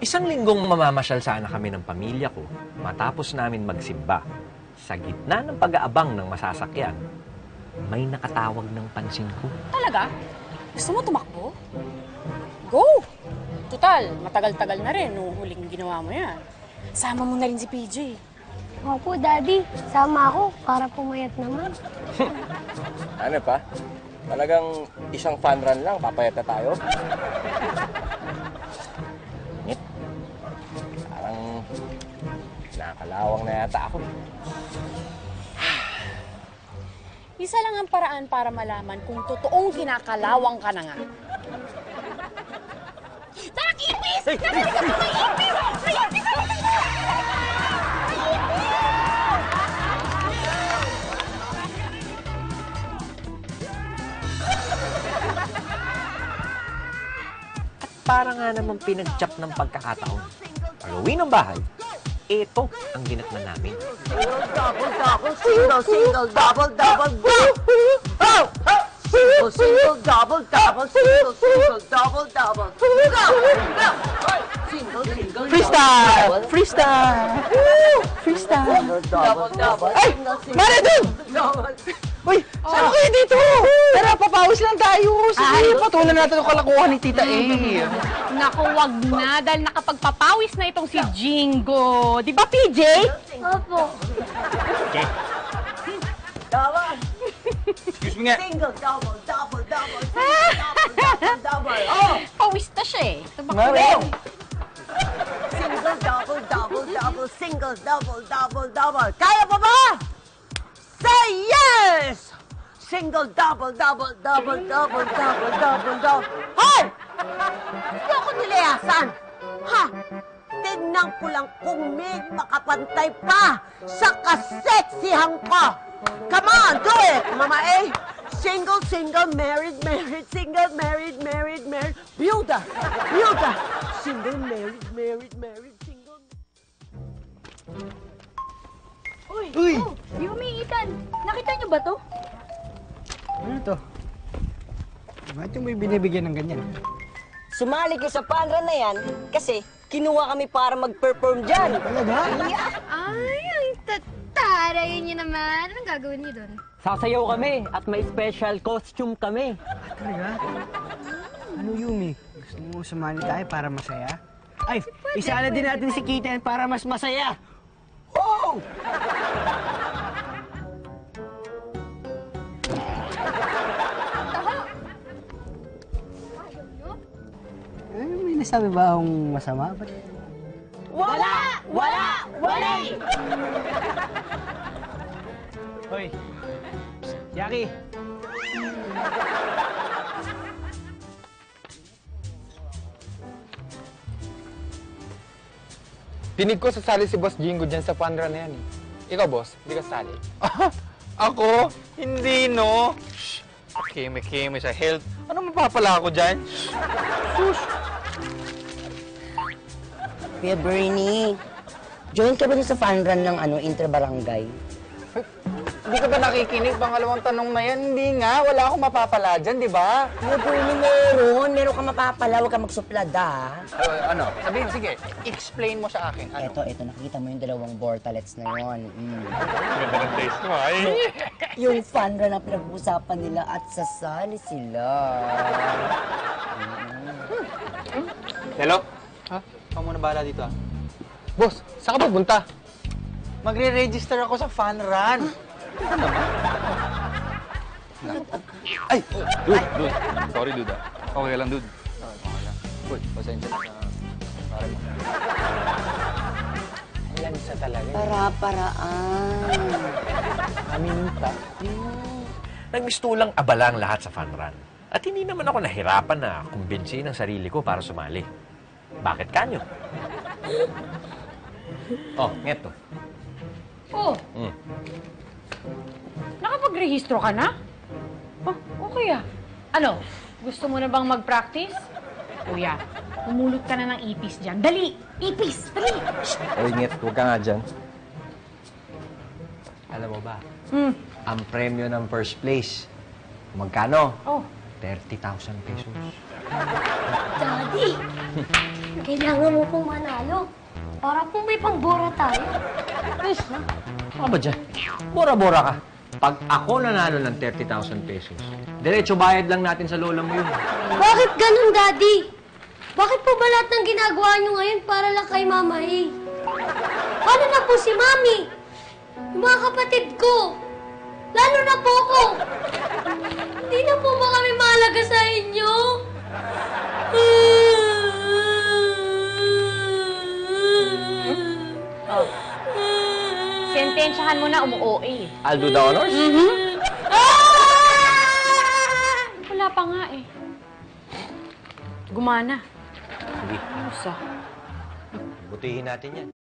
Isang linggong mamamasyal sana kami ng pamilya ko matapos namin magsimba. Sa gitna ng pag-aabang ng masasakyan, may nakatawag ng pansin ko. Talaga? Gusto mo tumakbo? Go! Tutal, matagal-tagal na rin nung huling ginawa mo yan. Sama mo na rin si PJ. Opo, Daddy. Sama ako para pumayat naman. Ano pa? Talagang isang fun run lang, papayat na tayo. Ngit. Parang nakakalawang na yata ako. Isa lang ang paraan para malaman kung totoong kinakalawang ka na nga. Tara, Ipis! Narinig ka ba may ipis? May ipis! Para nga naman pinag-chop ng pagkakataon. Pag-uwi ng bahay, ito ang ginatnan namin. Double, double, single, single, double, double, go! Oh! Single, single, double, double, single, single, double, double, go! Go! Single, single, Freestyle! double, Freestyle! Freestyle! single, double, double, Ay! single, single, Mara dun! double. Uy! Saan kayo dito? Tara, papawis lang tayo. Sige, patulan natin ang kalakuhan ni Tita A. Naku, wag na dahil nakapagpapawis na itong si Jingo. Di ba, PJ? Opo. Double, Excuse me nga. single, double, double, double, single, double, double, double. Oh! Pawis na siya eh. Tabak Mara! Single, double, double, double, single, double, double, double. Kaya pa ba? Say yes! Single, double, double, double, double, double, double, double. Hoy! Hindi ako nilayasan. Ha? Tignan ko lang kung may makapantay pa sa kaseksihan ko. Come on, do it, Mama A. Single, single, married, married, single, married, married, married. Byuda, byuda. Single, married, married, married, single. Uy! Yumi, Ethan. Nakita niyo ba to? Ano to? Bakit yung may binibigyan ng ganyan? Sumali ka sa panra na yan kasi kinuha kami para mag-perform dyan. Talaga? Ay, ang tataray niyo naman. Anong gagawin niyo doon? Sasayaw kami at may special costume kami. Talaga? Ano, Yumi? Gusto mo sumali tayo para masaya? Ay, isala din natin si Kitten para mas masaya! Oh! Eh, may nasabi ba akong masama? Ba't... Wala! Wala! Wala! Hoy! Psst, Jackie! Dinig ko sasali si Boss Jingo dyan sa fun run na yan eh. Ikaw, boss, hindi ka sasali. Ako? Hindi, no? Shh! Keme-keme sa health. Ano mapapala ako dyan? Shh! Kuya Bernie, join ka ba sa fun run ng inter-barangay? Hindi ka ba nakikinig? Pangalawang tanong na yan. Hindi nga. Wala akong mapapala dyan, di ba? Kuya Bernie, meron. Meron ka mapapala. Huwag ka magsuplada. Ano? Sabihin, sige. Explain mo sa akin. Ano? Eto, nakikita mo yung dalawang bortalets na yun. Ganda ng taste mo, ay. Yung fun run na pinag-uusapan nila at sasali sila. Hello? Ha? Ikaw muna bahala dito, ah. Boss, saan ka pupunta? Magre-register ako sa fun run. Ay! Dude. Sorry, dude. Okay lang, dude. Okay lang. Uy, pasensya na sa pare mo. Ayan sa talaga. Para-paraan. Aminta. Nagmistulang abala ang lahat sa fun run. At hindi naman ako nahirapan na kumbinsihin ang sarili ko para sumali. Bakit kanyo? Oh, ngeto. Oh, nakapag-rehistro ka na? Oh, okay ah. Ano, gusto mo na bang mag-practice? Kuya, umulot ka na ng ipis dyan. Dali! Ipis! Dali! Oy, Ngit, huwag ka nga dyan. Alam mo ba, ang premyo ng first place, magkano? Oh. 30,000 pesos. Daddy! Kailangan mo pong manalo. Para pong may pangbora tayo. Ano ba dyan? Bora-bora ka. Pag ako nanalo ng 30,000 pesos, diretso bayad lang natin sa lola mo yun. Bakit ganun, Daddy? Bakit po ba lahat ng ginagawa nyo ngayon para lang kay Mama A? Paano na po si Mami? Yung mga kapatid ko? Lalo na po ako. Hindi na po ba kami mahalaga sa inyo? Sentensyahan mo na umu-OA. I'll do the honors. Wala pa nga eh. Gumana. Hindi. Musa. Butihin natin yan.